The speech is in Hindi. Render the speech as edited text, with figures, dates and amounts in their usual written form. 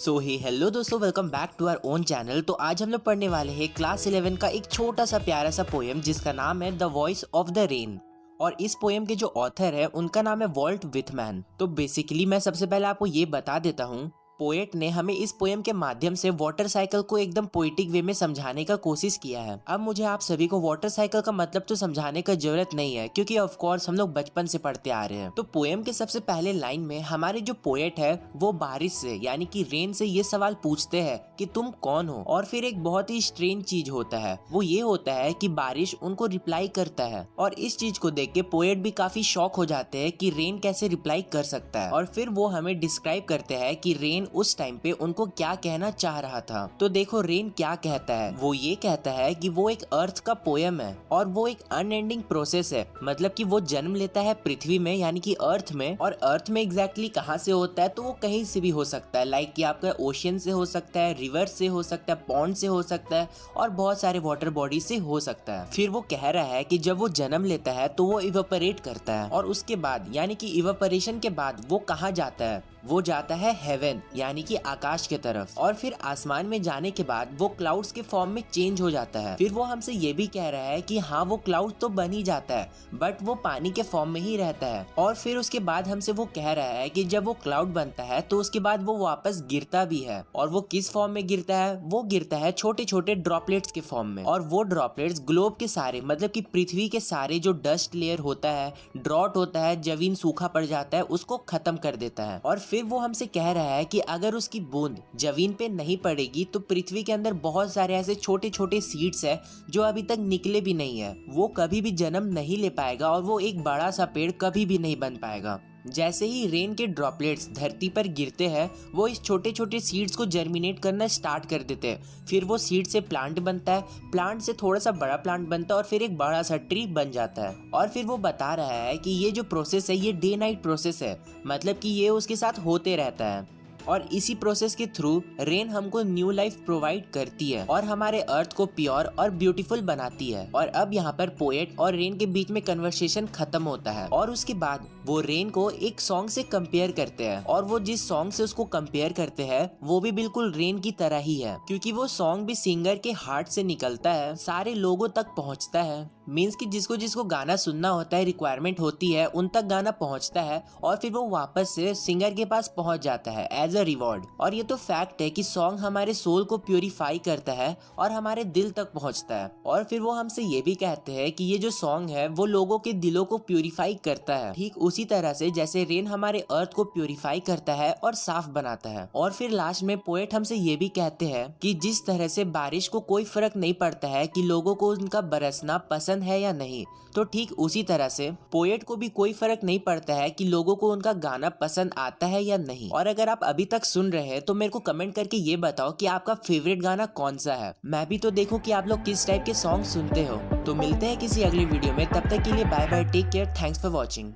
सो ही हेलो दोस्तों, welcome back to our own channel. तो आज हम लोग पढ़ने वाले हैं क्लास 11 का एक छोटा सा प्यारा सा पोएम जिसका नाम है the voice of the rain. और इस पोएम के जो ऑथर है उनका नाम है वॉल्ट विथमैन। तो बेसिकली मैं सबसे पहले आपको ये बता देता हूँ, पोएट ने हमें इस पोएम के माध्यम से वाटर साइकिल को एकदम पोएटिक वे में समझाने का कोशिश किया है। अब मुझे आप सभी को वाटर साइकिल का मतलब तो समझाने का जरूरत नहीं है, क्योंकि ऑफ कोर्स हम लोग बचपन से पढ़ते आ रहे हैं। तो पोएम के सबसे पहले लाइन में हमारे जो पोएट है वो बारिश से यानी कि रेन से ये सवाल पूछते हैं कि तुम कौन हो। और फिर एक बहुत ही स्ट्रेंज चीज होता है, वो ये होता है कि बारिश उनको रिप्लाई करता है। और इस चीज को देख के पोएट भी काफी शॉक हो जाते हैं कि रेन कैसे रिप्लाई कर सकता है। और फिर वो हमें डिस्क्राइब करते हैं कि रेन उस टाइम पे उनको क्या कहना चाह रहा था। तो देखो रेन क्या कहता है, वो ये कहता है कि वो एक अर्थ का पोयम है और वो एक अनएंडिंग प्रोसेस है। मतलब कि वो जन्म लेता है पृथ्वी में यानी कि अर्थ में, और अर्थ में एग्जैक्टली कहाँ से होता है तो वो कहीं से भी हो सकता है। लाइक कि आपका ओशियन से हो सकता है, रिवर से हो सकता है, पॉन्ड से हो सकता है और बहुत सारे वाटर बॉडी से हो सकता है। फिर वो कह रहा है कि जब वो जन्म लेता है तो वो इवेपोरेट करता है और उसके बाद यानी कि इवेपोरेशन के बाद वो कहाँ जाता है, वो जाता है हेवन यानी कि आकाश के तरफ। और फिर आसमान में जाने के बाद वो क्लाउड्स के फॉर्म में चेंज हो जाता है। फिर वो हमसे ये भी कह रहा है कि हाँ वो क्लाउड तो बन ही जाता है बट वो पानी के फॉर्म में ही रहता है। और फिर उसके बाद हमसे वो कह रहा है कि जब वो क्लाउड बनता है तो उसके बाद वो वापस गिरता भी है। और वो किस फॉर्म में गिरता है, वो गिरता है छोटे छोटे ड्रॉपलेट्स के फॉर्म में। और वो ड्रॉपलेट्स ग्लोब के सारे मतलब कि पृथ्वी के सारे जो डस्ट लेयर होता है, ड्रॉट होता है, जमीन सूखा पड़ जाता है, उसको खत्म कर देता है। और फिर वो हमसे कह रहा है कि अगर उसकी बूंद जमीन पे नहीं पड़ेगी तो पृथ्वी के अंदर बहुत सारे ऐसे छोटे छोटे सीड्स है जो अभी तक निकले भी नहीं है, वो कभी भी जन्म नहीं ले पाएगा और वो एक बड़ा सा पेड़ कभी भी नहीं बन पाएगा। जैसे ही रेन के ड्रॉपलेट्स धरती पर गिरते हैं वो इस छोटे छोटे सीड्स को जर्मिनेट करना स्टार्ट कर देते हैं। फिर वो सीड से प्लांट बनता है, प्लांट से थोड़ा सा बड़ा प्लांट बनता है और फिर एक बड़ा सा ट्री बन जाता है। और फिर वो बता रहा है कि ये जो प्रोसेस है ये डे नाइट प्रोसेस है, मतलब कि ये उसके साथ होते रहता है। और इसी प्रोसेस के थ्रू रेन हमको न्यू लाइफ प्रोवाइड करती है और हमारे अर्थ को प्योर और ब्यूटीफुल बनाती है। और अब यहाँ पर पोएट और रेन के बीच में कन्वर्सेशन खत्म होता है और उसके बाद वो रेन को एक सॉन्ग से कंपेयर करते हैं। और वो जिस सॉन्ग से उसको कंपेयर करते हैं वो भी बिल्कुल रेन की तरह ही है, क्योंकि वो सॉन्ग भी सिंगर के हार्ट से निकलता है, सारे लोगों तक पहुँचता है। मीन्स कि जिसको जिसको गाना सुनना होता है, रिक्वायरमेंट होती है, उन तक गाना पहुंचता है और फिर वो वापस से सिंगर के पास पहुंच जाता है एज अ रिवॉर्ड। और ये तो फैक्ट है कि सॉन्ग हमारे सोल को प्यूरिफाई करता है और हमारे दिल तक पहुंचता है। और फिर वो हमसे ये भी कहते हैं कि ये जो सॉन्ग है वो लोगों के दिलों को प्यूरिफाई करता है, ठीक उसी तरह से जैसे रेन हमारे अर्थ को प्यूरिफाई करता है और साफ बनाता है। और फिर लास्ट में पोएट हमसे ये भी कहते हैं कि जिस तरह से बारिश को कोई फर्क नहीं पड़ता है कि लोगों को उनका बरसना पसंद है या नहीं, तो ठीक उसी तरह से पोएट को भी कोई फर्क नहीं पड़ता है कि लोगों को उनका गाना पसंद आता है या नहीं। और अगर आप अभी तक सुन रहे हैं तो मेरे को कमेंट करके ये बताओ कि आपका फेवरेट गाना कौन सा है। मैं भी तो देखूं कि आप लोग किस टाइप के सॉन्ग सुनते हो। तो मिलते हैं किसी अगली वीडियो में, तब तक के लिए bye bye, take care, thanks for watching.